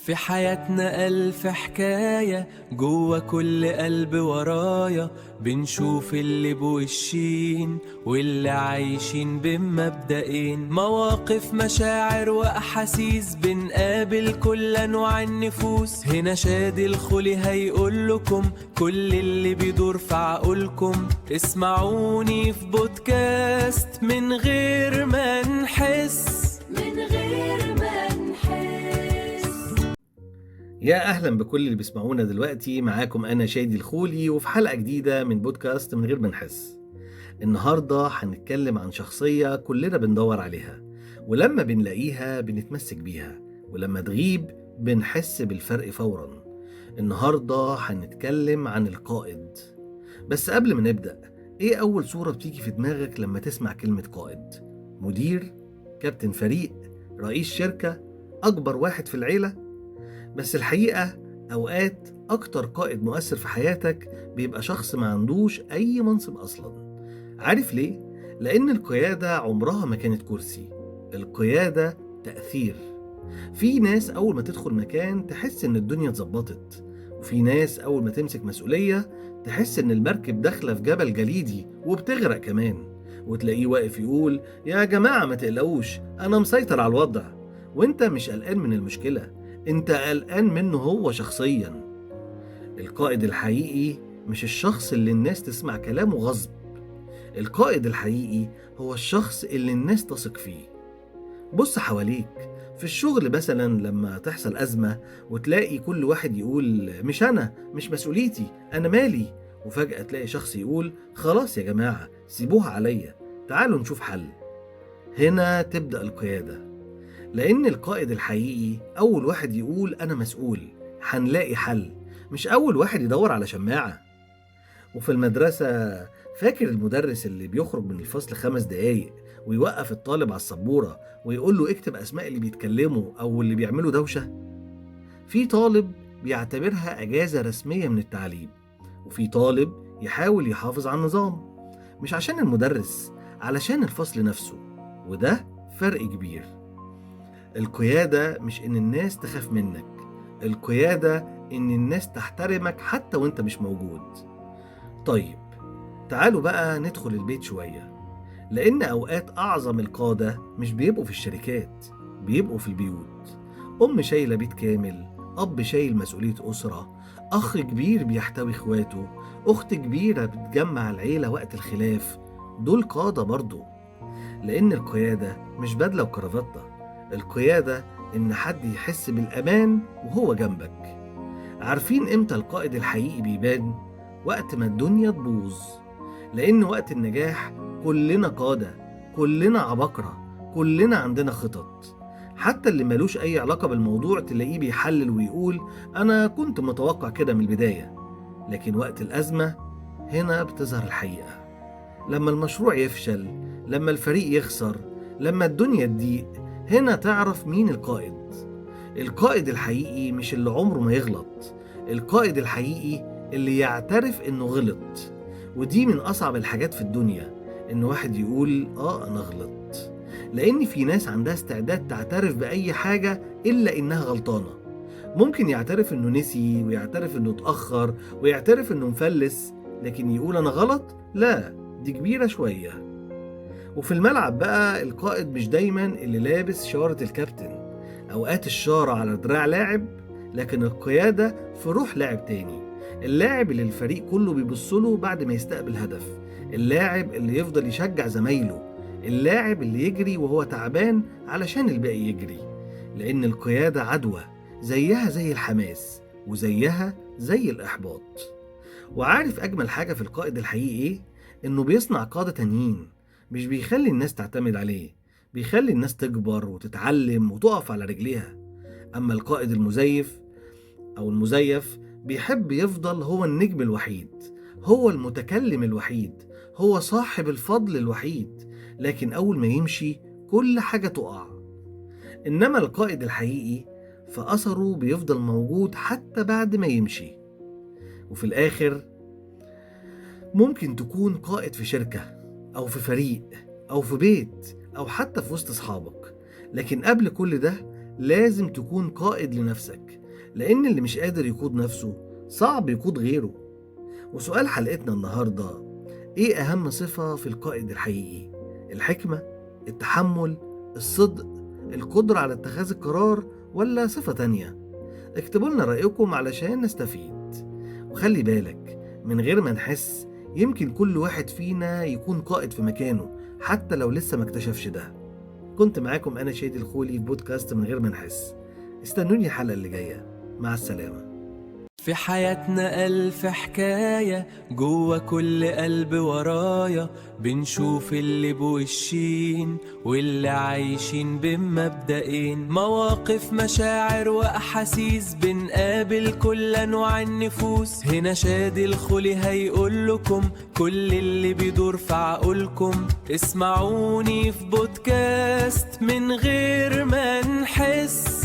في حياتنا ألف حكاية جوا كل قلب ورايا، بنشوف اللي بوشين واللي عايشين بمبدئين، مواقف مشاعر وأحاسيس، بنقابل كل أنواع النفوس. هنا شادي الخولي هيقول لكم كل اللي بيدور في عقولكم. اسمعوني في بودكاست من غير ما نحس. يا أهلا بكل اللي بيسمعونا دلوقتي. معاكم أنا شادي الخولي وفي حلقة جديدة من بودكاست من غير ما نحس. النهاردة هنتكلم عن شخصية كلنا بندور عليها، ولما بنلاقيها بنتمسك بيها، ولما تغيب بنحس بالفرق فورا. النهاردة هنتكلم عن القائد. بس قبل ما نبدأ، إيه أول صورة بتيجي في دماغك لما تسمع كلمة قائد؟ مدير؟ كابتن فريق؟ رئيس شركة؟ أكبر واحد في العيلة؟ بس الحقيقة أوقات أكتر قائد مؤثر في حياتك بيبقى شخص ما عندوش أي منصب أصلا. عارف ليه؟ لأن القيادة عمرها ما كانت كرسي، القيادة تأثير. في ناس أول ما تدخل مكان تحس إن الدنيا اتظبطت، وفي ناس أول ما تمسك مسؤولية تحس إن المركب داخلة في جبل جليدي وبتغرق كمان، وتلاقيه واقف يقول يا جماعة ما تقلقوش أنا مسيطر على الوضع. وإنت مش قلقان من المشكلة، انت قلقان منه هو شخصيا. القائد الحقيقي مش الشخص اللي الناس تسمع كلامه غصب، القائد الحقيقي هو الشخص اللي الناس تثق فيه. بص حواليك في الشغل مثلا، لما تحصل أزمة وتلاقي كل واحد يقول مش أنا، مش مسؤوليتي، أنا مالي، وفجأة تلاقي شخص يقول خلاص يا جماعة سيبوها عليا، تعالوا نشوف حل. هنا تبدأ القيادة، لأن القائد الحقيقي أول واحد يقول أنا مسؤول، هنلاقي حل، مش أول واحد يدور على شماعة. وفي المدرسة، فاكر المدرس اللي بيخرج من الفصل 5 دقايق ويوقف الطالب على السبورة ويقول له اكتب أسماء اللي بيتكلموا أو اللي بيعملوا دوشة؟ في طالب بيعتبرها أجازة رسمية من التعليم، وفي طالب يحاول يحافظ على النظام، مش عشان المدرس، علشان الفصل نفسه. وده فرق كبير. القيادة مش إن الناس تخاف منك، القيادة إن الناس تحترمك حتى وإنت مش موجود. طيب تعالوا بقى ندخل البيت شوية، لأن أوقات أعظم القادة مش بيبقوا في الشركات، بيبقوا في البيوت. أم شايلة بيت كامل، أب شايل مسؤولية أسرة، أخ كبير بيحتوي إخواته، أخت كبيرة بتجمع العيلة وقت الخلاف. دول قادة برضو، لأن القيادة مش بدلة وكرافتة، القيادة إن حد يحس بالأمان وهو جنبك. عارفين إمتى القائد الحقيقي بيبان؟ وقت ما الدنيا تبوظ، لأن وقت النجاح كلنا قادة، كلنا عباقرة، كلنا عندنا خطط. حتى اللي ملوش أي علاقة بالموضوع تلاقيه بيحلل ويقول أنا كنت متوقع كده من البداية. لكن وقت الأزمة هنا بتظهر الحقيقة. لما المشروع يفشل، لما الفريق يخسر، لما الدنيا تضيق، هنا تعرف مين القائد. القائد الحقيقي مش اللي عمره ما يغلط، القائد الحقيقي اللي يعترف انه غلط. ودي من اصعب الحاجات في الدنيا، ان واحد يقول انا غلط، لان في ناس عندها استعداد تعترف باي حاجة الا انها غلطانة. ممكن يعترف انه نسي، ويعترف انه اتأخر، ويعترف انه مفلس، لكن يقول انا غلط؟ لا، دي كبيرة شوية. وفي الملعب بقى القائد مش دايما اللي لابس شارة الكابتن، أوقات الشارة على دراع لاعب، لكن القيادة في روح لاعب تاني. اللاعب اللي الفريق كله بيبصله بعد ما يستقبل هدف، اللاعب اللي يفضل يشجع زمايله، اللاعب اللي يجري وهو تعبان علشان الباقي يجري. لأن القيادة عدوى، زيها زي الحماس وزيها زي الإحباط. وعارف أجمل حاجة في القائد الحقيقي إيه؟ إنه بيصنع قادة تانيين، مش بيخلي الناس تعتمد عليه، بيخلي الناس تكبر وتتعلم وتقف على رجليها. أما القائد المزيف أو المزيف بيحب يفضل هو النجم الوحيد، هو المتكلم الوحيد، هو صاحب الفضل الوحيد، لكن أول ما يمشي كل حاجة تقع. إنما القائد الحقيقي فأثره بيفضل موجود حتى بعد ما يمشي. وفي الآخر ممكن تكون قائد في شركة أو في فريق أو في بيت أو حتى في وسط أصحابك، لكن قبل كل ده لازم تكون قائد لنفسك، لأن اللي مش قادر يقود نفسه صعب يقود غيره. وسؤال حلقتنا النهاردة: إيه أهم صفة في القائد الحقيقي؟ الحكمة، التحمل، الصدق، القدرة على اتخاذ القرار، ولا صفة تانية؟ اكتبوا لنا رأيكم علشان نستفيد. وخلي بالك، من غير ما نحس يمكن كل واحد فينا يكون قائد في مكانه حتى لو لسه ما اكتشفش ده. كنت معاكم أنا شادي الخولي في بودكاست من غير ما نحس. استنوني الحلقة اللي جاية. مع السلامة. في حياتنا ألف حكاية، جوه كل قلب ورايا بنشوف اللي بوشين واللي عايشين بمبدئين، مواقف مشاعر وأحاسيس، بنقابل كل أنواع النفوس. هنا شادي الخولي هيقول لكم كل اللي بيدور في عقولكم. اسمعوني في بودكاست من غير ما نحس.